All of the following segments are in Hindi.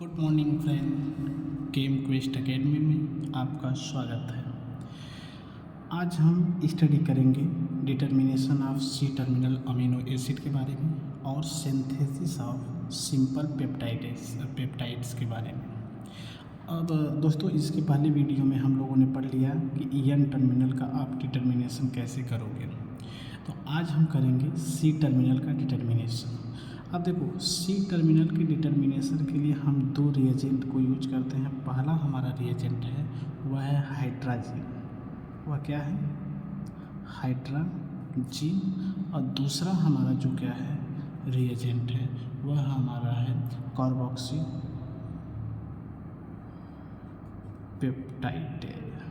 Good morning friend, Chem Quest Academy में आपका स्वागत है। आज हम स्टडी करेंगे determination of C terminal amino acid के बारे में और सिंथेसिस ऑफ सिंपल पेप्टाइड्स के बारे में। अब दोस्तों, इसके पहले वीडियो में हम लोगों ने पढ़ लिया कि एन टर्मिनल का आप डिटर्मिनेशन कैसे करोगे। तो आज हम करेंगे सी टर्मिनल का डिटर्मिनेशन। अब देखो, सी टर्मिनल के डिटर्मिनेशन के लिए हम दो रिएजेंट को यूज करते हैं। पहला हमारा रिएजेंट है वह है हाइड्राजीन। वह क्या है? हाइड्राजीन। और दूसरा हमारा जो क्या है रिएजेंट है वह हमारा है कार्बोक्सी पेप्टाइडेस।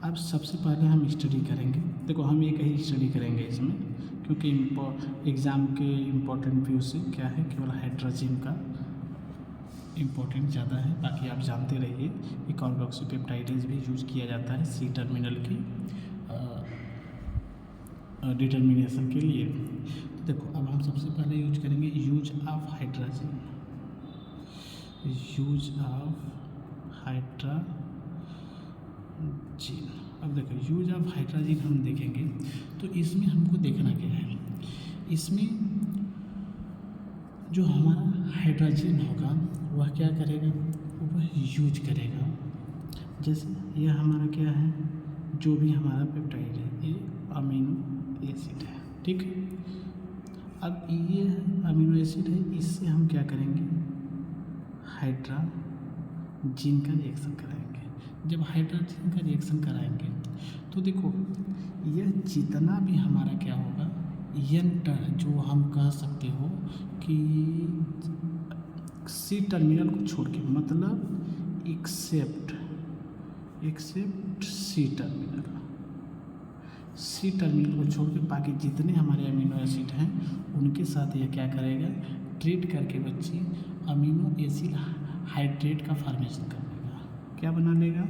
अब सबसे पहले हम स्टडी करेंगे, देखो हम एक ही स्टडी करेंगे इसमें, क्योंकि एग्ज़ाम के इम्पोर्टेंट व्यू से क्या है केवल हाइड्रोजन का इम्पोर्टेंट ज़्यादा है। बाकी आप जानते रहिए कि कार्बोक्सीपेप्टाइडेज भी यूज किया जाता है सी टर्मिनल की डिटर्मिनेशन के लिए। तो देखो, अब हम सबसे पहले यूज करेंगे यूज ऑफ हाइड्रोजन। अब देखो, यूज ऑफ हाइड्रोजन हम देखेंगे तो इसमें हमको देखना क्या है। इसमें जो हमारा हाइड्रोजन होगा वह क्या करेगा, वह यूज करेगा। जैसे यह हमारा क्या है, जो भी हमारा पेप्टाइड है ये अमीनो एसिड है, ठीक है। अब ये अमीनो एसिड है, इससे हम क्या करेंगे, हाइड्रोजन का रिएक्शन कराएंगे। जब हाइड्रोजन का रिएक्शन कराएंगे तो देखो, यह जितना भी हमारा क्या होगा एन जो हम कह सकते हो कि सी टर्मिनल को छोड़ के, मतलब एक्सेप्ट सी टर्मिनल को छोड़ के बाकी जितने हमारे अमीनो एसिड हैं उनके साथ यह क्या करेगा, ट्रीट करके बच्चे अमीनो एसिड हाइड्रेट का फॉर्मेशन कर लेगा। क्या बना लेगा?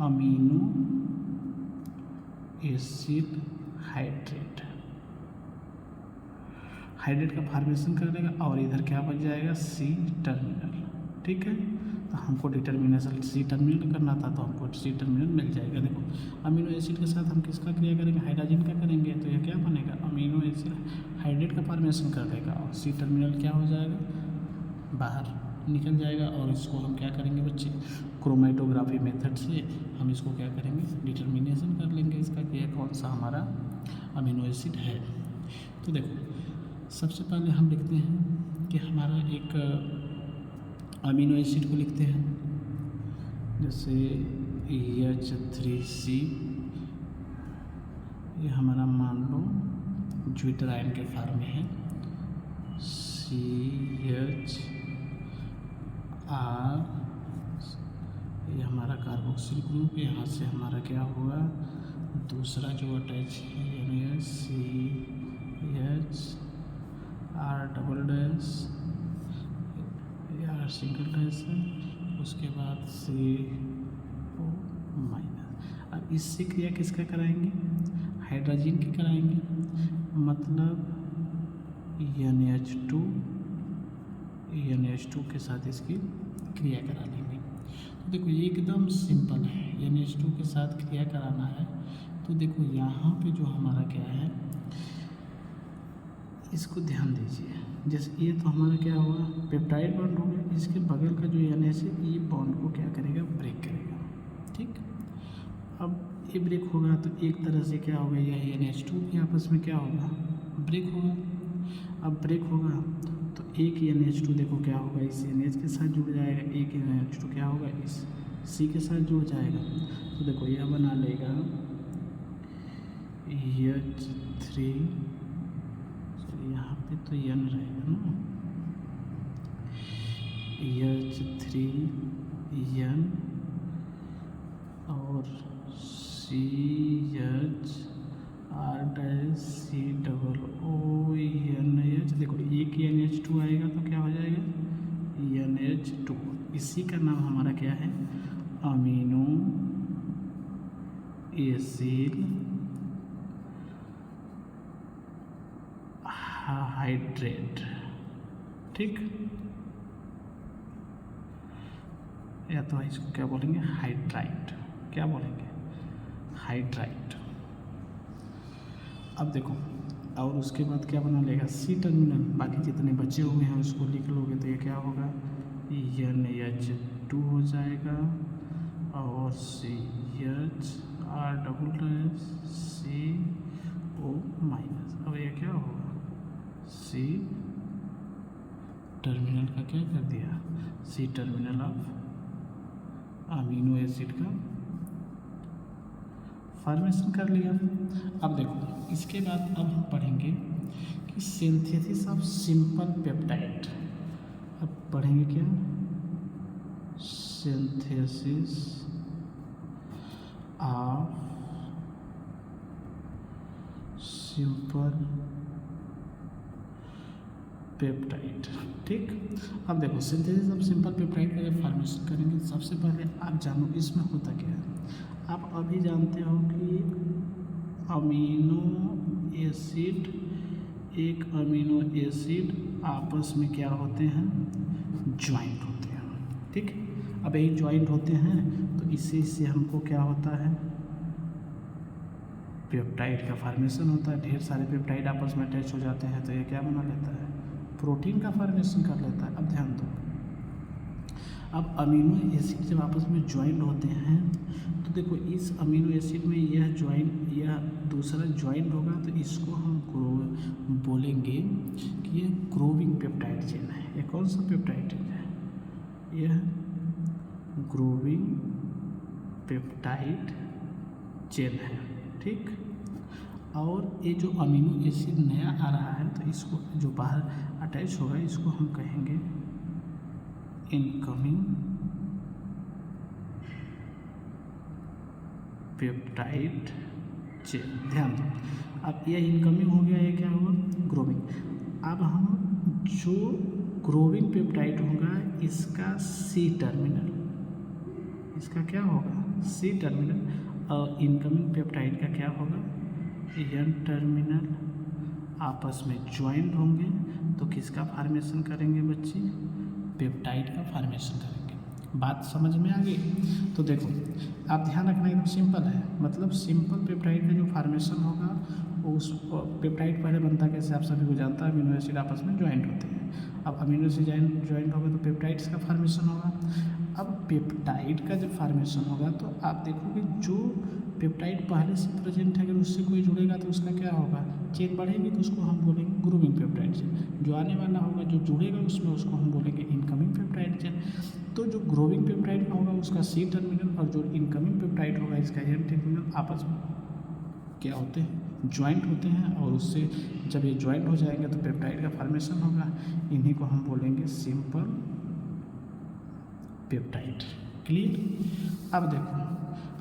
अमीनो एसिड हाइड्रेट का फॉर्मेशन कर लेगा और इधर क्या बच जाएगा, सी टर्मिनल, ठीक है। तो हमको डिटर्मिनेशन सी टर्मिनल करना था तो हमको सी टर्मिनल मिल जाएगा। देखो, अमीनो एसिड के साथ हम किसका क्रिया करेंगे, हाइड्रोजन का करेंगे, तो यह क्या बनेगा, अमीनो एसिड हाइड्रेट का फॉर्मेशन कर देगा और सी टर्मिनल क्या हो जाएगा, बाहर निकल जाएगा। और इसको हम क्या करेंगे बच्चे, क्रोमेटोग्राफी मेथड से हम इसको क्या करेंगे, डिटर्मिनेशन कर लेंगे इसका कि यह कौन सा हमारा अमीनो एसिड है। तो देखो, सबसे पहले हम लिखते हैं कि हमारा एक अमीनो एसिड को लिखते हैं, जैसे H3C, ये हमारा मान लो ज्विटर आयन के फॉर्म में है, CHR, ये हमारा कार्बोक्सिल ग्रुप, यहाँ से हमारा क्या होगा, दूसरा जो अटैच है CHR double dash, R single dash है, उसके बाद CO माइनस। अब इससे क्रिया किसका कराएंगे, हाइड्रोजन की कराएंगे, मतलब NH2 के साथ इसकी क्रिया करा लेंगे। तो देखो, ये एकदम सिंपल है, NH2 के साथ क्रिया कराना है। तो देखो यहाँ पे जो हमारा क्या है, इसको ध्यान दीजिए। जैसे ये तो हमारा क्या हुआ, पेप्टाइड बॉन्ड हो गया, इसके बगल का जो NH है ये बॉन्ड को क्या करेगा, ब्रेक करेगा, ठीक। अब ये ब्रेक होगा तो एक तरह से क्या होगा, यह NH2 भी आपस में क्या होगा, ब्रेक होगा। अब ब्रेक होगा तो एक NH2 देखो क्या होगा, इस NH के साथ जुड़ जाएगा, एक NH2 क्या होगा, इस C के साथ जुड़ जाएगा। तो देखो यह बना लेगा H3, यहाँ पे तो N रहेगा ना, H3N और CHRCOONH। देखो एक NH2 आएगा तो क्या हो जाएगा, NH2। इसी का नाम हमारा क्या है, अमीनो एसिड हाइड्रेट, ठीक, या तो इसको क्या बोलेंगे, हाइड्राइट, क्या बोलेंगे, हाइड्राइट। अब देखो, और उसके बाद क्या बना लेगा, सी टर्मिनल, बाकी जितने बचे हुए हैं उसको लिख लोगे तो ये क्या होगा, NH2 हो जाएगा, और CHR+CO माइनस। अब ये क्या होगा, सी टर्मिनल का क्या कर दिया, C terminal of amino acid का फॉर्मेशन कर लिया। अब देखो इसके बाद अब हम पढ़ेंगे कि सिंथेसिस ऑफ सिंपल पेप्टाइड। अब पढ़ेंगे क्या, सिंथेसिस ऑफ सिंपल पेप्टाइड, ठीक। अब देखो सिंथेसिस ऑफ सिंपल पेप्टाइड का जब फॉर्मेशन करेंगे, सबसे पहले आप जानो इसमें होता क्या है। आप अभी जानते हो कि अमीनो एसिड, एक अमीनो एसिड आपस में क्या होते हैं, ज्वाइंट होते हैं, ठीक। अब यही ज्वाइंट होते हैं तो इससे हमको क्या होता है, पेप्टाइड का फॉर्मेशन होता है। ढेर सारे पेप्टाइड आपस में अटैच हो जाते हैं तो ये क्या बना लेता है, प्रोटीन का फॉर्मेशन कर लेता है। अब ध्यान दो, अब अमीनो एसिड जब आपस में ज्वाइंट होते हैं तो देखो इस अमीनो एसिड में यह ज्वाइंट, यह दूसरा ज्वाइंट होगा तो इसको हम बोलेंगे कि यह ग्रोविंग पेप्टाइड चेन है। यह कौन सा पेप्टाइड चेन है, यह ग्रोविंग पेप्टाइड चेन है, ठीक। और ये जो अमीनो एसिड नया आ रहा है तो इसको जो बाहर अटैच होगा इसको हम कहेंगे इनकमिंग पेप्टाइड चेन। ध्यान दो, अब ये इनकमिंग हो गया, ये क्या हुआ, ग्रोविंग। अब हम जो ग्रोविंग पेप्टाइड होगा इसका सी टर्मिनल, इसका क्या होगा, सी टर्मिनल, और इनकमिंग पेप्टाइड का क्या होगा, एन टर्मिनल। आपस में ज्वाइंट होंगे तो किसका फॉर्मेशन करेंगे बच्चे, पेप्टाइड का फॉर्मेशन करेंगे। बात समझ में आ गई। तो देखो आप ध्यान रखना, एकदम सिंपल है, मतलब सिंपल पेप्टाइड का जो फॉर्मेशन होगा वो उस पेप्टाइड पहले बनता कैसे आप सभी को जानता है, अमीनो एसिड आपस में ज्वाइंट होते हैं। अब अमीनो एसिड ज्वाइंट होगा तो पेप्टाइड्स का फॉर्मेशन होगा। अब पेप्टाइड का जब फॉर्मेशन होगा तो आप देखोगे जो पेप्टाइड पहले से प्रेजेंट है अगर उससे कोई जुड़ेगा तो उसका क्या होगा, चेन बढ़ेगी तो उसको हम बोलेंगे ग्रूविंग पेप्टाइड चेन। जो आने वाला होगा जो जुड़ेगा उसमें उसको हम बोलेंगे इनकमिंग पेप्टाइड चेन। तो जो ग्रोविंग पेप्टाइड का होगा उसका सी टर्मिनल, और जो इनकमिंग पेप्टाइड होगा इसका एन टर्मिनल आपस में क्या होते हैं, ज्वाइंट होते हैं। और उससे जब ये ज्वाइंट हो जाएंगे तो पेप्टाइड का फॉर्मेशन होगा, इन्हीं को हम बोलेंगे सिंपल पेप्टाइड। क्लियर। अब देखो,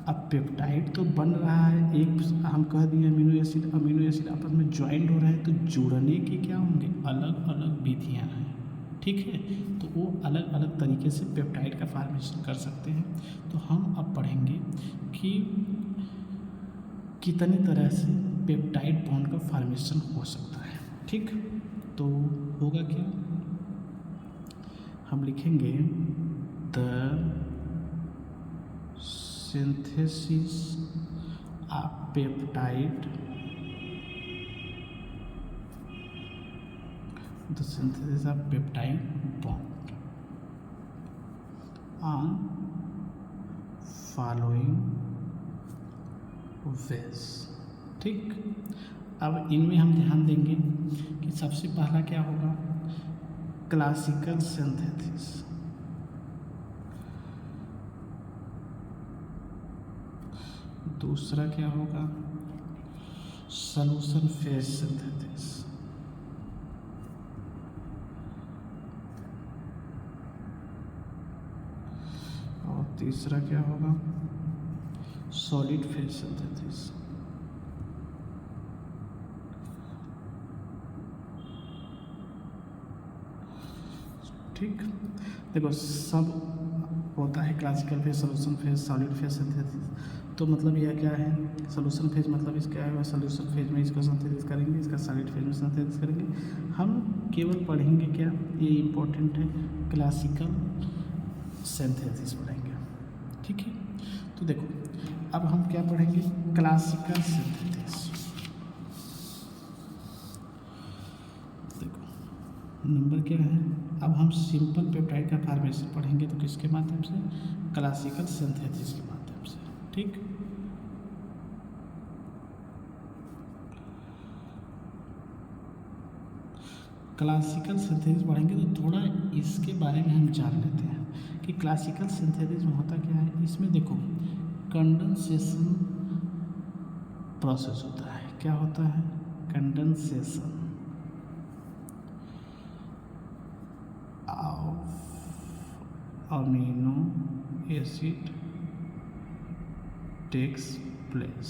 अब पेप्टाइड तो बन रहा है, एक हम कह दिए अमीनो एसिड आपस में ज्वाइंट हो रहे हैं तो जुड़ने के क्या होंगे, अलग अलग विधियाँ हैं, ठीक है। तो वो अलग अलग तरीके से पेप्टाइड का फॉर्मेशन कर सकते हैं। तो हम अब पढ़ेंगे कि कितनी तरह से पेप्टाइड बॉन्ड का फॉर्मेशन हो सकता है, ठीक। तो होगा क्या, हम लिखेंगे the synthesis of peptide, the synthesis of peptide bond on following ways, ठीक। अब इनमें हम ध्यान देंगे कि सबसे पहला क्या होगा, क्लासिकल सिंथेसिस। दूसरा क्या होगा, सॉल्यूशन फेज सिंथेसिस। और तीसरा क्या होगा, सॉलिड फेज सिंथेसिस। ठीक, देखो सब होता है classical phase, solution phase, solid phase, synthesis. तो मतलब यह क्या है, सॉल्यूशन फेज मतलब इसका है, सॉल्यूशन फेज में इसको सिंथेसिस करेंगे, इसका सॉलिड फेज में सिंथेसिस करेंगे। हम केवल पढ़ेंगे क्या, ये इम्पोर्टेंट है, क्लासिकल सिंथेसिस पढ़ेंगे, ठीक है। तो देखो अब हम क्या पढ़ेंगे, क्लासिकल सिंथेसिस। देखो नंबर क्या है, अब हम सिंपल पेप्टाइड का फॉर्मेशन पढ़ेंगे, तो किसके माध्यम से, क्लासिकल सिंथेसिस के माध्यम से, ठीक। क्लासिकल सिंथेसिस पढ़ेंगे तो थोड़ा इसके बारे में हम जान लेते हैं कि क्लासिकल सिंथेसिस में होता क्या है। इसमें देखो कंडेंसेशन प्रोसेस होता है। क्या होता है, condensation of amino acid takes place,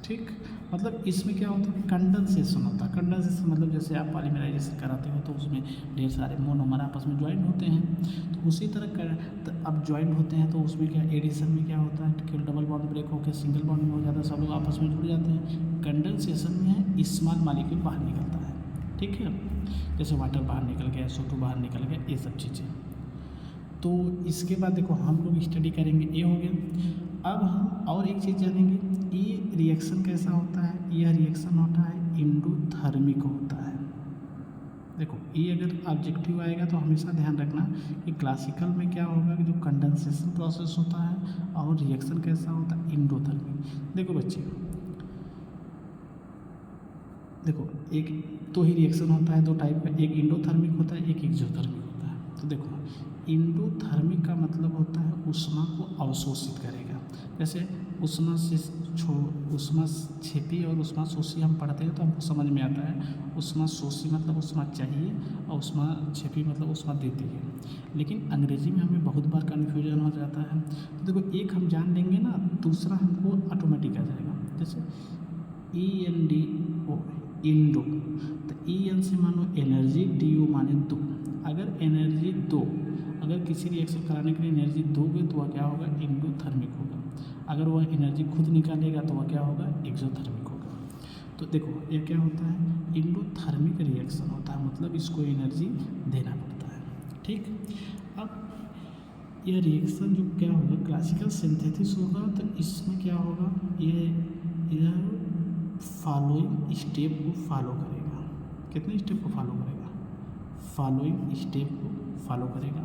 ठीक। मतलब इसमें क्या होता है, कंडेंसेशन होता है। कंडेंसेशन मतलब जैसे आप पॉलीमराइजेशन कराते हो तो उसमें ढेर सारे मोनोमर आपस में ज्वाइन होते हैं, तो उसी तरह तो अब ज्वाइन होते हैं तो उसमें क्या, एडिशन में क्या होता है कि डबल बॉन्ड ब्रेक होकर सिंगल बॉन्ड में हो जाता है, सब लोग आपस में जुड़ जाते हैं। कंडेंसेशन में है स्मॉल मॉलिक्यूल बाहर निकलता है, ठीक है, जैसे वाटर बाहर निकल गया, SO2 बाहर निकल गया, ये सब चीज़ें। तो इसके बाद देखो हम लोग स्टडी करेंगे, ये हो गया। अब हम और एक चीज़ जानेंगे, ये रिएक्शन कैसा होता है। यह रिएक्शन होता है एंडोथर्मिक होता है। देखो ये अगर ऑब्जेक्टिव आएगा तो हमेशा ध्यान रखना कि क्लासिकल में क्या होगा कि जो कंडेंसेशन प्रोसेस होता है और रिएक्शन कैसा होता है, एंडोथर्मिक। देखो बच्चे, देखो एक तो ही रिएक्शन होता है दो टाइप का, एक एंडोथर्मिक होता है, एक एक्सोथर्मिक होता है। तो देखो एंडोथर्मिक का मतलब होता है उष्मा को अवशोषित करेगा। जैसे उष्मा से उष्मा छेपी और उष्मा शोषी हम पढ़ते हैं तो हमको समझ में आता है, उष्मा शोषी मतलब उष्मा चाहिए और उष्मा छेपी मतलब उष्मा देती है। लेकिन अंग्रेजी में हमें बहुत बार कन्फ्यूजन हो जाता है। तो देखो एक हम जान लेंगे ना, दूसरा हमको ऑटोमेटिक आ जाएगा। जैसे ENDO इंडो, तो EN से मानो एनर्जी, DO माने दो। अगर एनर्जी दो, अगर किसी रिएक्शन कराने के लिए एनर्जी दोगे तो वह क्या होगा, एंडोथर्मिक होगा। अगर वह एनर्जी खुद निकालेगा तो वह क्या होगा, एक्सोथर्मिक होगा। तो देखो ये क्या होता है, एंडोथर्मिक रिएक्शन होता है, मतलब इसको एनर्जी देना पड़ता है, ठीक। अब यह रिएक्शन जो क्या होगा, क्लासिकल सिंथेसिस होगा, तो इसमें क्या होगा, यह फॉलोइंग स्टेप को फॉलो करेगा। कितने स्टेप को फॉलो करेगा, फॉलोइंग स्टेप को फॉलो करेगा।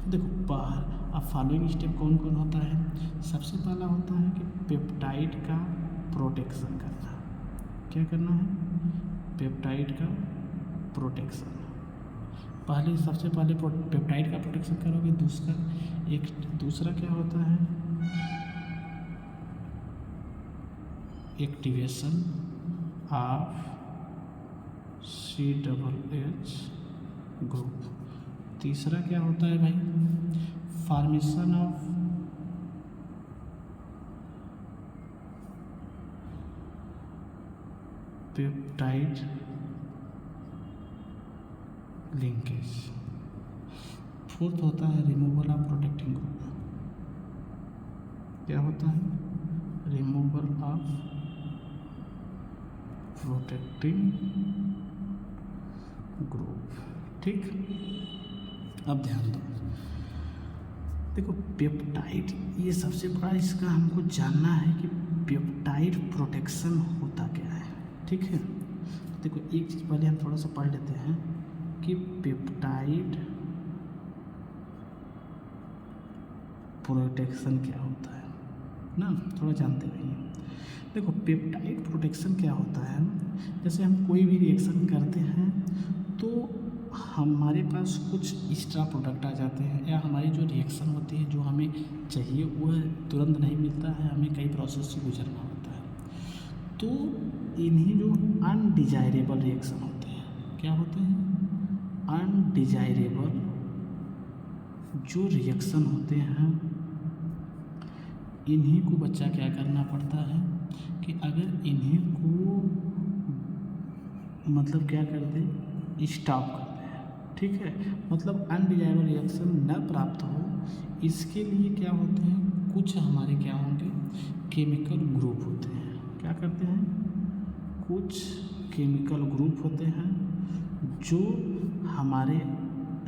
तो देखो बाहर अब फॉलोइंग स्टेप कौन कौन होता है। सबसे पहला होता है कि पेप्टाइड का प्रोटेक्शन करना। क्या करना है, पेप्टाइड का प्रोटेक्शन। पहले सबसे पहले पेप्टाइड का प्रोटेक्शन करोगे। दूसरा क्या होता है, एक्टिवेशन ऑफ CH ग्रुप। तीसरा क्या होता है भाई, formation of peptide linkage. Fourth होता है रिमूवल ऑफ प्रोटेक्टिंग ग्रुप। क्या होता है, रिमूवल ऑफ प्रोटेक्टिंग ग्रुप, ठीक। अब ध्यान दो, देखो पेप्टाइड, ये सबसे बड़ा इसका हमको जानना है कि पेप्टाइड प्रोटेक्शन होता क्या है, ठीक है। देखो एक चीज़ पहले हम थोड़ा सा पढ़ लेते हैं कि पेप्टाइड प्रोटेक्शन क्या होता है ना, थोड़ा जानते रहिए। देखो पेप्टाइड प्रोटेक्शन क्या होता है, जैसे हम कोई भी रिएक्शन करते हैं तो हमारे पास कुछ एक्स्ट्रा प्रोडक्ट आ जाते हैं, या हमारी जो रिएक्शन होती है जो हमें चाहिए वह तुरंत नहीं मिलता है, हमें कई प्रोसेस से गुजरना होता है। तो इन्हीं जो अनडिजायरेबल रिएक्शन होते हैं, क्या होते हैं, अनडिजायरेबल जो रिएक्शन होते हैं, इन्हीं को बच्चा क्या करना पड़ता है कि अगर इन्हीं को मतलब क्या कर दे, स्टॉप कर दे, ठीक है, मतलब अनडिजायरेबल रिएक्शन न प्राप्त हो, इसके लिए क्या होते हैं, कुछ हमारे क्या होंगे, केमिकल ग्रुप होते हैं। क्या करते हैं, कुछ केमिकल ग्रुप होते हैं जो हमारे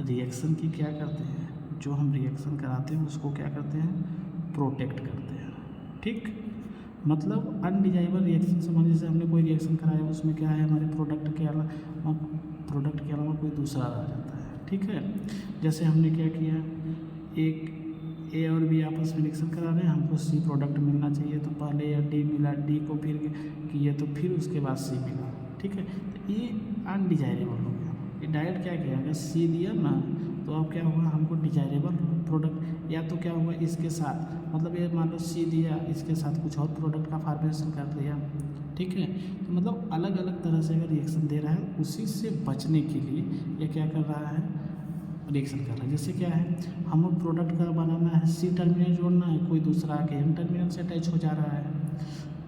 रिएक्शन की क्या करते हैं, जो हम रिएक्शन कराते हैं उसको क्या करते हैं, प्रोटेक्ट करते हैं। ठीक, मतलब अनडिजायरेबल रिएक्शन से मान जैसे हमने कोई रिएक्शन कराया, उसमें क्या है, हमारे प्रोडक्ट के अलावा कोई दूसरा आ जाता है। ठीक है, जैसे हमने क्या किया, एक ए और बी आपस में रिएक्शन करा रहे हैं, हमको सी प्रोडक्ट मिलना चाहिए, तो पहले या डी मिला, डी को फिर किए तो फिर उसके बाद सी मिला। ठीक है, तो ये अनडिजायरेबल हो गया। ये डायरेक्ट क्या किया, अगर सी दिया ना तो अब क्या होगा, हमको डिजायरेबल प्रोडक्ट, या तो क्या हुआ इसके साथ, मतलब ये मान लो सी दिया, इसके साथ कुछ और प्रोडक्ट का फॉर्मेशन कर दिया। ठीक है, तो मतलब अलग अलग तरह से अगर रिएक्शन दे रहा है, उसी से बचने के लिए ये क्या कर रहा है, रिएक्शन कर रहा है। जैसे क्या है, हमें प्रोडक्ट का बनाना है, सी टर्मिनल जोड़ना है, कोई दूसरा आके एन टर्मिनल से अटैच हो जा रहा है,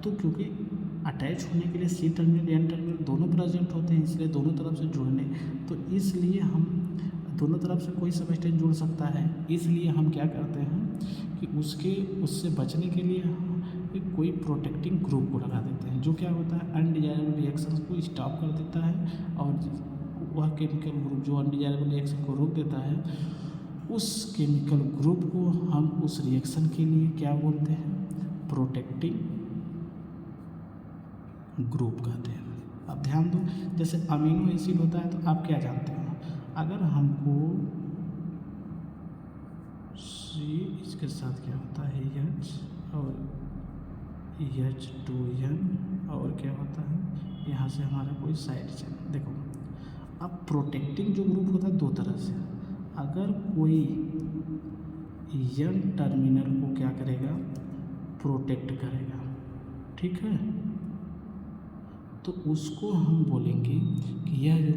तो क्योंकि अटैच होने के लिए सी टर्मिनल एन टर्मिनल दोनों प्रेजेंट होते हैं, इसलिए दोनों तरफ से जुड़ने, तो इसलिए हम दोनों तरफ से कोई सबस्टेंस जुड़ सकता है, इसलिए हम क्या करते हैं कि उससे बचने के लिए कोई प्रोटेक्टिंग ग्रुप को लगा देते हैं, जो क्या होता है, अनडिजायरेबल रिएक्शन को स्टॉप कर देता है, और वह केमिकल ग्रुप जो अनडिजायरेबल रिएक्शन को रोक देता है, उस केमिकल ग्रुप को हम उस रिएक्शन के लिए क्या बोलते हैं, प्रोटेक्टिंग ग्रुप कहते हैं। अब ध्यान दो, जैसे अमीनो एसिड होता है, तो आप क्या जानते हो, अगर हमको सी, इसके साथ क्या होता है H और H2N, और क्या होता है, यहाँ से हमारा कोई साइड चेन। देखो, अब प्रोटेक्टिंग जो ग्रुप होता है दो तरह से, अगर कोई यन टर्मिनल को क्या करेगा, प्रोटेक्ट करेगा, ठीक है, तो उसको हम बोलेंगे कि यह जो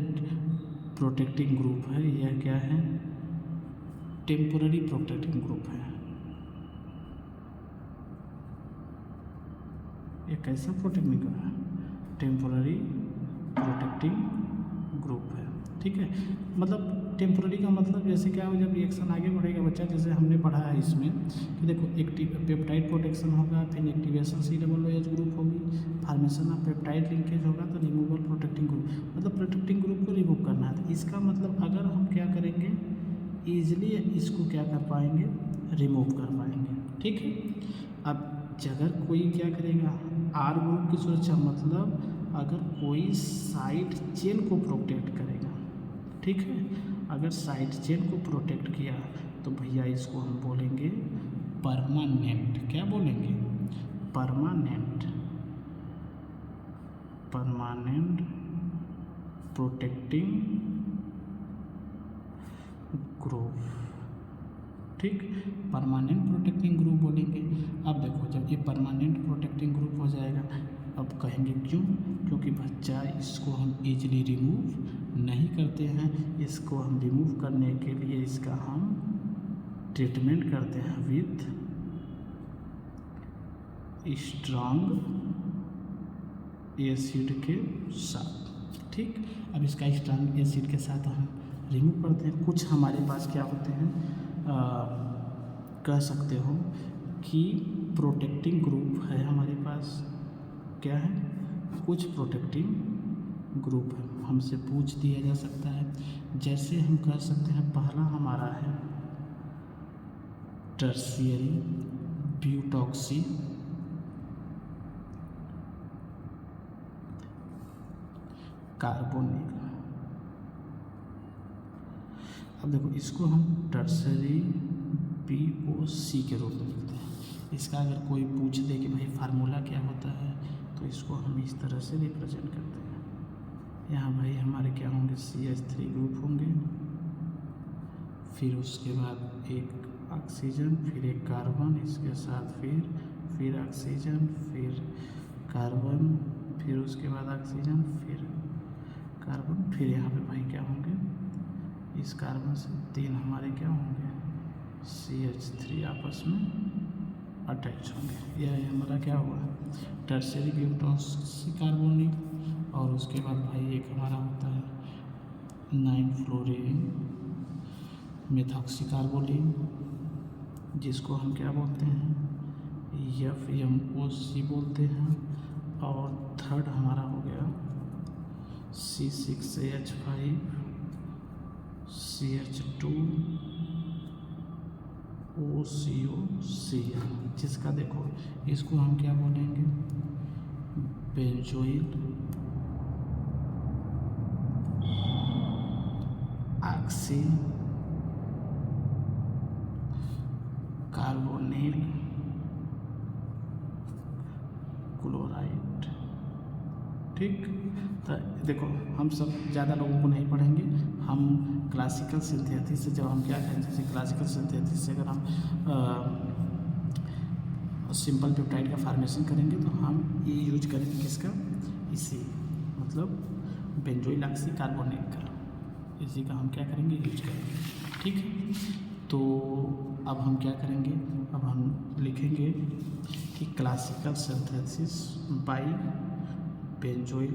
प्रोटेक्टिंग ग्रुप है, यह क्या है, टेम्पोररी प्रोटेक्टिंग ग्रुप है। ये कैसा प्रोटेक्टिंग ग्रुप है, टेम्पोररी प्रोटेक्टिंग ग्रुप है। ठीक है, मतलब टेम्पोररी का मतलब जैसे क्या हो, जब रिएक्शन आगे बढ़ेगा बच्चा, जैसे हमने पढ़ा है इसमें कि देखो, एक्टिव पेप्टाइड प्रोटेक्शन होगा, फिर एक्टिवेशन COOH ग्रुप होगी, फॉर्मेशन ऑफ पेप्टाइड लिंकेज होगा, तो रिमूवल प्रोटेक्टिंग ग्रुप, मतलब प्रोटेक्टिंग ग्रुप को रिमूव करना है। तो इसका मतलब अगर हम क्या करेंगे, ईजिली इसको क्या कर पाएंगे, रिमूव कर पाएंगे। ठीक है, अब अगर कोई क्या करेगा, आर ग्रुप की सुरक्षा, मतलब अगर कोई साइड चेन को प्रोटेक्ट करेगा, ठीक है, अगर साइड चेन को प्रोटेक्ट किया तो भैया इसको हम बोलेंगे परमानेंट, क्या बोलेंगे, परमानेंट प्रोटेक्टिंग ग्रुप। ठीक, परमानेंट प्रोटेक्टिंग ग्रुप बोलेंगे। अब देखो, जब ये परमानेंट प्रोटेक्टिंग ग्रुप हो जाएगा, अब कहेंगे क्यों, क्योंकि बच्चा इसको हम इजीली रिमूव नहीं करते हैं, इसको हम रिमूव करने के लिए इसका हम ट्रीटमेंट करते हैं विथ स्ट्रॉन्ग एसिड के साथ। ठीक, अब इसका स्ट्रॉन्ग एसिड के साथ हम रिमूव करते हैं। कुछ हमारे पास क्या होते हैं, कह सकते हो कि प्रोटेक्टिंग ग्रुप है हमारे पास, क्या है, कुछ प्रोटेक्टिंग ग्रुप है, हमसे पूछ दिया जा सकता है। जैसे हम कह सकते हैं, पहला हमारा है टर्शियरी ब्यूटॉक्सी कार्बोनिल। अब देखो, इसको हम टर्शियरी BOC के रूप में लिखते हैं। इसका अगर कोई पूछ दे कि भाई फार्मूला क्या होता है, तो इसको हम इस तरह से रिप्रेजेंट करते हैं। यहाँ भाई हमारे क्या होंगे, CH3 ग्रुप होंगे, फिर उसके बाद एक ऑक्सीजन, फिर एक कार्बन, इसके साथ फिर ऑक्सीजन, फिर कार्बन, फिर उसके बाद ऑक्सीजन, फिर कार्बन, फिर यहाँ पे भाई क्या होंगे, इस कार्बन से 3 हमारे क्या होंगे, CH3 आपस में अटैच होंगे। यह हमारा क्या हुआ, टर्शियरी ब्यूटॉक्सी कार्बोनिल। और उसके बाद भाई एक हमारा होता है 9 फ्लोरीन मेथॉक्सीकार्बोलिन, जिसको हम क्या बोलते हैं, FMOC बोलते हैं। और थर्ड हमारा हो गया C6H5 CH2 OCOCl, जिसका देखो इसको हम क्या बोलेंगे, बेंजोइल ऑक्सी कार्बोनिल क्लोराइड। ठीक, तो देखो हम सब ज़्यादा लोगों को नहीं पढ़ेंगे, हम क्लासिकल सिंथेसिस से जब हम क्या करें, जैसे क्लासिकल सिंथेसिस से अगर हम सिंपल पेप्टाइड का फार्मेशन करेंगे तो हम ये यूज करेंगे किसका, इसी मतलब बेंजोइल ऑक्सी कार्बोनेट का, इसी का हम क्या करेंगे, यूज करेंगे। ठीक है, तो अब हम क्या करेंगे, अब हम लिखेंगे कि classical synthesis by benzoyl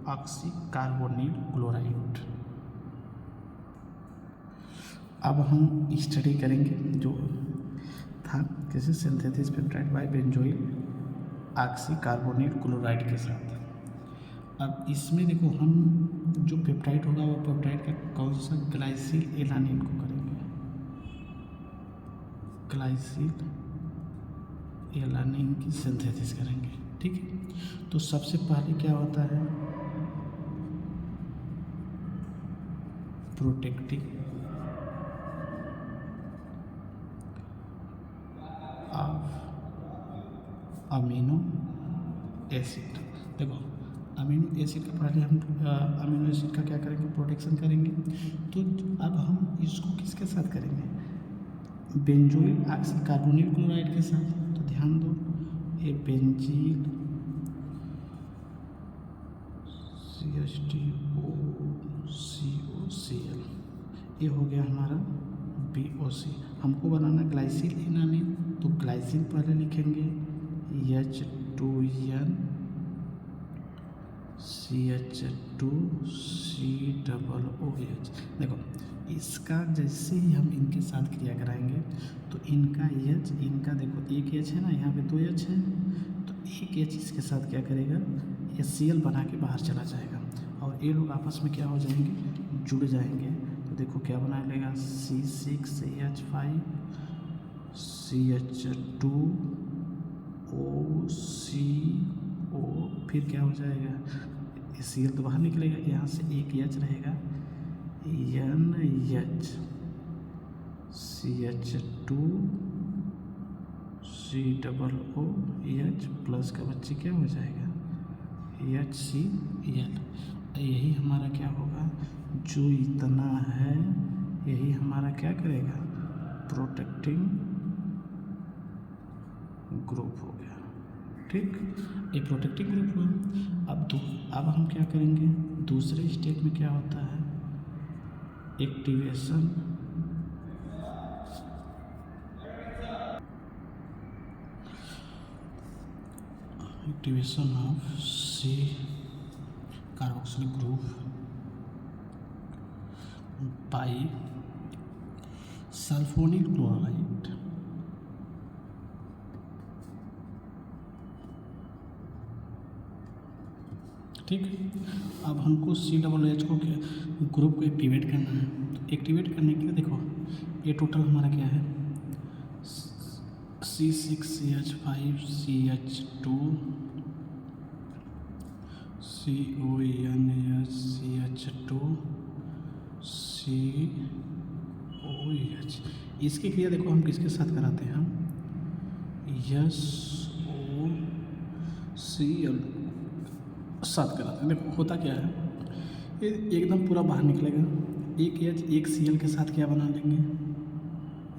oxy carbonyl chloride. अब हम स्टडी करेंगे जो था कैसे synthesis peptide by benzoyl oxy carbonyl chloride के साथ। अब इसमें देखो हम जो पेप्टाइड होगा वो पेप्टाइड का कौन सा, ग्लाइसिल एलानिन को करेंगे, ग्लाइसिल एलानिन की सिंथेसिस करेंगे। ठीक है, तो सबसे पहले क्या होता है, प्रोटेक्टिंग ऑफ अमीनो एसिड। देखो अमीनो एसिड का पहले हम अमीनो एसिड का क्या करेंगे, प्रोटेक्शन करेंगे। तो अब हम इसको किसके साथ करेंगे, बेंजोइल ऑक्सी कार्बोनिल क्लोराइड के साथ। तो ध्यान दो, ये बेंजील CH2OCOCl, ये हो गया हमारा BOC। हमको बनाना ग्लाइसिल एनानिन, तो ग्लाइसिल पहले लिखेंगे H2N CH2COOH। देखो इसका जैसे ही हम इनके साथ क्रिया कराएंगे तो इनका H, इनका देखो एक H है ना, यहाँ पे 2 H है, तो एक H इसके साथ क्या करेगा, HCl बना के बाहर चला जाएगा और ये लोग आपस में क्या हो जाएंगे, जुड़ जाएंगे। तो देखो क्या बना लेगा, C6H5 CH2OCO, फिर क्या हो जाएगा, Cl तो बाहर निकलेगा, यहाँ से एक H रहेगा, NH CH2COOH प्लस का बच्चे क्या हो जाएगा, HCl। यही हमारा क्या होगा, जो इतना है यही हमारा क्या करेगा, प्रोटेक्टिंग ग्रुप हो गया। ठीक, ये प्रोटेक्टिव ग्रुप हुआ। अब हम क्या करेंगे, दूसरे स्टेप में क्या होता है, activation of C carboxylic group by sulphonyl chloride. ठीक, अब हमको COOH को ग्रुप को एक्टिवेट करना है। तो एक्टिवेट करने के लिए देखो ये टोटल हमारा क्या है, C6CH5 CH2 CONH CH2 COH। इसकी क्रिया देखो हम किसके साथ कराते हैं, हम SOCl साथ कराते हैं। देखो होता क्या है, ये एकदम पूरा बाहर निकलेगा, एक H एक Cl के साथ क्या बना लेंगे,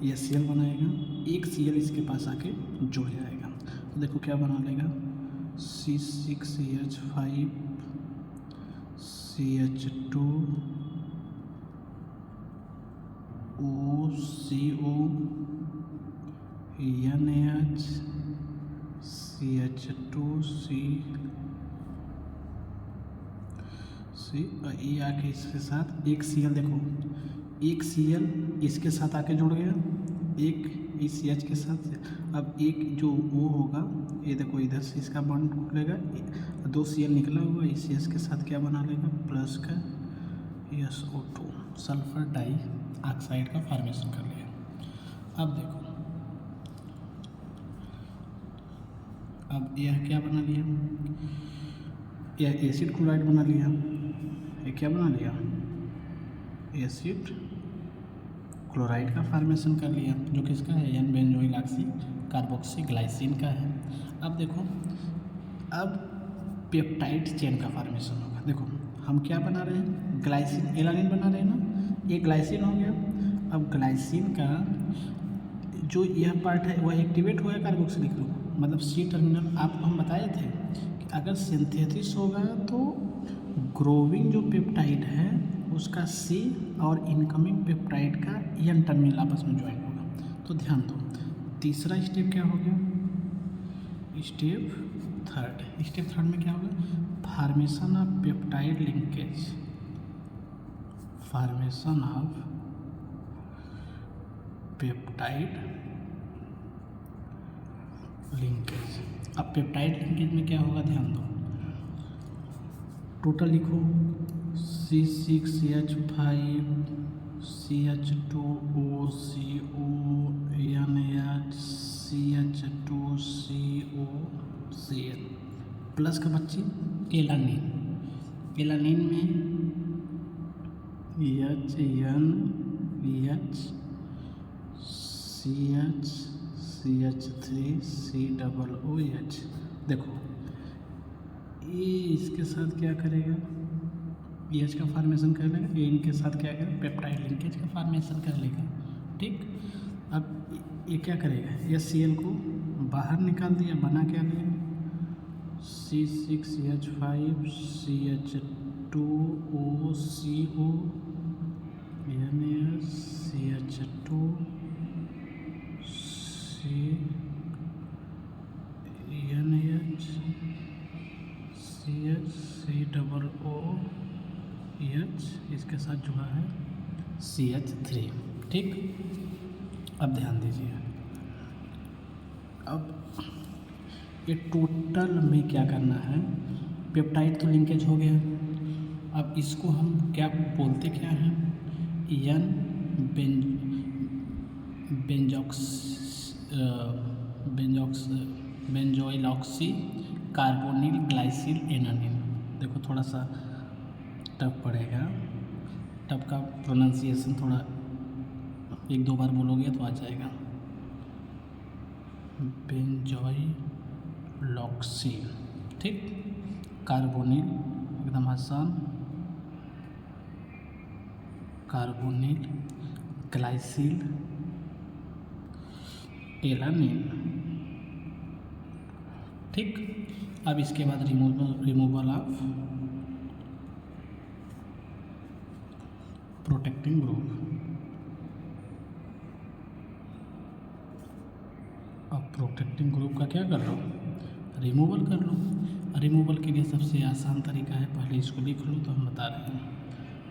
ये Cl बनाएगा, एक Cl इसके पास आके जुड़ जाएगा। तो देखो क्या बना लेगा, C6CH5 CH2 OCO NH CH2 सी और ये आके इसके साथ एक Cl, देखो एक Cl इसके साथ आके जुड़ गया, एक इस H के साथ। अब एक जो O होगा, ये देखो इधर से इसका बॉन्ड खुलेगा, 2 Cl निकला हुआ इस H के साथ क्या बना लेगा, प्लस का SO2 सल्फर डाई ऑक्साइड का फॉर्मेशन कर लिया। अब देखो, अब यह क्या बना लिया, यह एसिड क्लोराइड बना लिया। ये क्या बना लिया, एसिड क्लोराइड का फॉर्मेशन कर लिया, जो किसका है, N benzoyl oxy carboxy glycine का है। अब देखो, अब पेप्टाइड चेन का फॉर्मेशन होगा। देखो हम क्या बना रहे हैं, ग्लाइसिन एलानिन बना रहे हैं ना, ये ग्लाइसिन हो गया। अब ग्लाइसिन का जो यह पार्ट है वह एक्टिवेट हुआ है कार्बोक्सिलिक ग्रुप, मतलब सी टर्मिनल। आपको हम बताए थे कि अगर सिंथेसिस होगा तो ग्रोविंग जो पेप्टाइड है उसका सी और इनकमिंग पेप्टाइड का एन टर्मिनल आपस में ज्वाइन होगा। तो ध्यान दो, तीसरा स्टेप क्या हो गया, स्टेप थर्ड में क्या होगा, formation of peptide linkage, formation of peptide linkage. अब पेप्टाइड लिंकेज में क्या होगा, ध्यान दो, टोटल लिखो, C6H5 CH2O CO NH CH2 CO Cl plus का बच्ची एलानिन में HN BH CH CH3 COOH। देखो ये इसके साथ क्या करेगा, एच का फॉर्मेशन कर लेगा, ये इनके साथ क्या करेगा, पेप्टाइड लिंकेज का फॉर्मेशन कर लेगा। ठीक, अब ये क्या करेगा, ये Cl को बाहर निकाल दिया, बना क्या लिया, C6H5 CH2O CO NH CH2 NH CH इसके साथ जुड़ा है CH3। ठीक, अब ध्यान दीजिए, अब ये टोटल में क्या करना है, पेप्टाइड तो लिंकेज हो गया। अब इसको हम क्या बोलते क्या हैं, एन बेंजोइल ऑक्सी कार्बोनिल ग्लाइसिल एनानिन। देखो थोड़ा सा टफ पड़ेगा, टफ का प्रोनाउंसिएशन थोड़ा 1-2 बार बोलोगे तो आ जाएगा। बेंजोइल ऑक्सी, ठीक, कार्बोनिल एकदम आसान, कार्बोनिल ग्लाइसिल एलानिन। ठीक, अब इसके बाद रिमूवल ऑफ प्रोटेक्टिंग ग्रुप। अब प्रोटेक्टिंग ग्रुप का क्या कर लो, रिमूवल कर लो। रिमूवल के लिए सबसे आसान तरीका है, पहले इसको लिख लो तो हम बता रहे हैं,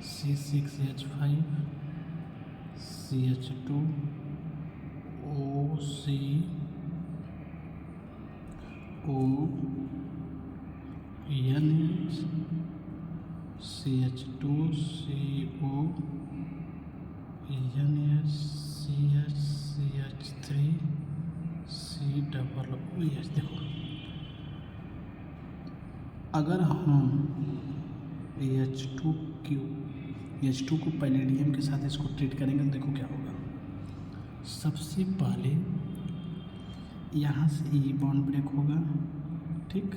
C6H5 CH2 NH CH2 CO NH CH3 COOH। देखो अगर हम H2 को पैलेडियम के साथ इसको ट्रीट करेंगे तो देखो क्या होगा। सबसे पहले यहाँ से ई बॉन्ड ब्रेक होगा, ठीक,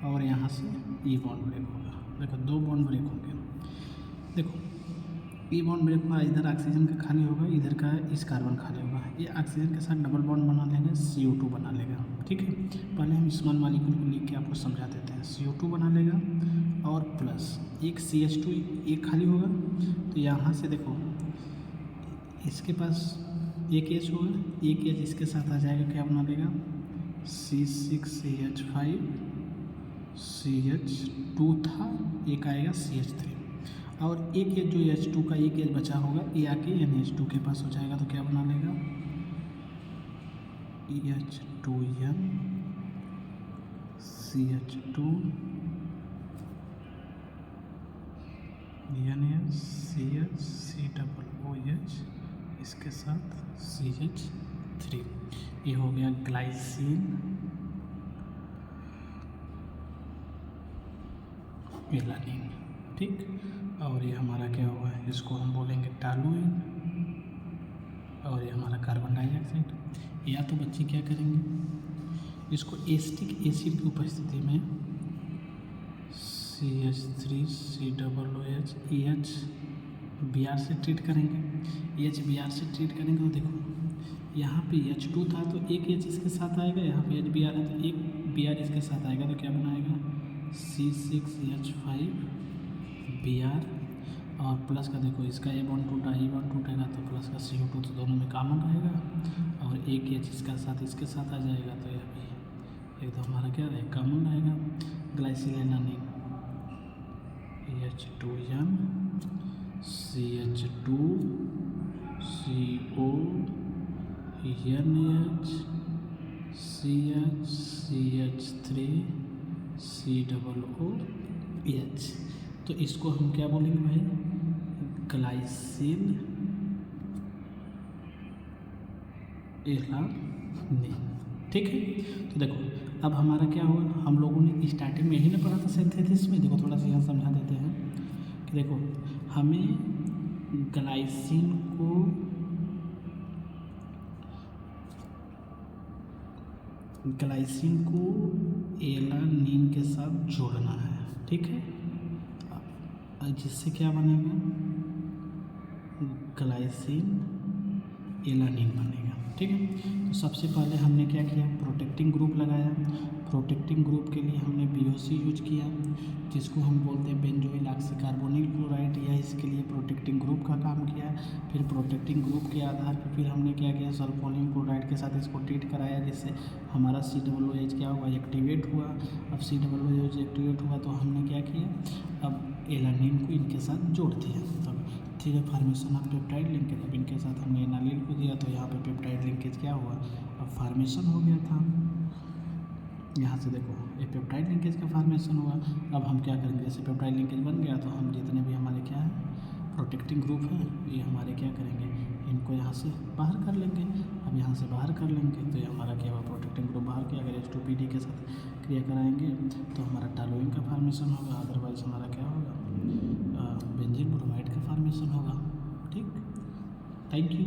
और यहाँ से ई बॉन्ड ब्रेक होगा। देखो 2 बॉन्ड ब्रेक होंगे। देखो ई बॉन्ड ब्रेक हुआ, इधर ऑक्सीजन का खाली होगा, इधर का इस कार्बन खाली होगा। ये ऑक्सीजन के साथ डबल बॉन्ड बना लेगा, CO2 बना लेगा। ठीक है, पहले हम स्मॉल मॉलिक्यूल को लिख के आपको समझा देते हैं। CO2 बना लेगा और प्लस एक CH2 एक खाली होगा, तो यहाँ से देखो इसके पास एक H होगा, एक H इसके साथ आ जाएगा, क्या बना लेगा, C6CH5 CH2 था, एक आएगा CH3 और एक एच जो H2 का एक एच बचा होगा ये आके NH2 के पास हो जाएगा, तो क्या बना लेगा H2N CH2 NaCH COOH इसके साथ CH3, ये हो गया ग्लाइसिन एलानिन। ठीक, और ये हमारा क्या हुआ है, इसको हम बोलेंगे टॉलुइन और ये हमारा कार्बन डाइऑक्साइड। या तो बच्चे क्या करेंगे, इसको एसिटिक एसिड की उपस्थिति में CH3COOH EH Br से ट्रीट करेंगे। EH Br से ट्रीट करेंगे तो देखो यहाँ पे H2 था तो एक H इसके साथ आएगा, यहाँ पे HBr है तो एक Br इसके साथ आएगा, तो क्या बनाएगा C6H5Br और प्लस का देखो इसका A बॉन्ड टूटेगा तो प्लस का CO2 तो दोनों में कॉमन रहेगा और एक H इसका साथ इसके साथ आ जाएगा, तो यह भी एक तो हमारा क्या रहेगा कॉमन रहेगा। Glycine alanine H2N CH2 CONH CH CH3 COOH, तो इसको हम क्या बोलेंगे भाई ग्लाइसिन एलानिन। ठीक है, तो देखो अब हमारा क्या हुआ, हम लोगों ने स्टार्टिंग में यही ना पढ़ा था सिंथेसिस में। देखो थोड़ा सा यहाँ समझा देते हैं कि देखो हमें ग्लाइसिन को एलानिन के साथ जोड़ना है। ठीक है, जिससे क्या बनेगा ग्लाइसिन एलानिन बनेगा। ठीक है, तो सबसे पहले हमने क्या किया, प्रोटेक्टिंग ग्रुप लगाया। प्रोटेक्टिंग ग्रुप के लिए हमने BOC यूज किया, जिसको हम बोलते हैं बेंजोइल ऑक्सीकार्बोनिल क्लोराइड, या इसके लिए प्रोटेक्टिंग ग्रुप का काम किया। फिर प्रोटेक्टिंग ग्रुप के आधार पर फिर हमने क्या किया, सल्फोनियम क्लोराइड के साथ इसको ट्रीट कराया, जिससे हमारा COOH क्या हुआ एक्टिवेट हुआ। अब COOH एक्टिवेट हुआ तो हमने क्या किया, अब एलानिन को इनके साथ जोड़ दिया। तब ठीक है, फॉर्मेशन ऑफ पेप्टाइड लिंकेज। अब इनके साथ हमने एनालिल को दिया तो यहाँ पे पेप्टाइड लिंकेज क्या हुआ, अब फॉर्मेशन हो गया था। यहाँ से देखो ये पेप्टाइड लिंकेज का फॉर्मेशन हुआ। अब हम क्या करेंगे, जैसे पेप्टाइड लिंकेज बन गया तो हम जितने भी हमारे क्या है प्रोटेक्टिंग ग्रुप है ये हमारे क्या करेंगे, इनको यहाँ से बाहर कर लेंगे। अब यहाँ से बाहर कर लेंगे तो ये हमारा क्या हुआ प्रोटेक्टिंग ग्रुप बाहर किया। अगर H2PD के साथ क्रिया कराएंगे तो हमारा टॉलुइन का फॉर्मेशन होगा, अदरवाइज हमारा क्या होगा बेंजीन ब्रोमाइड का फॉर्मेशन होगा। ठीक, थैंक यू।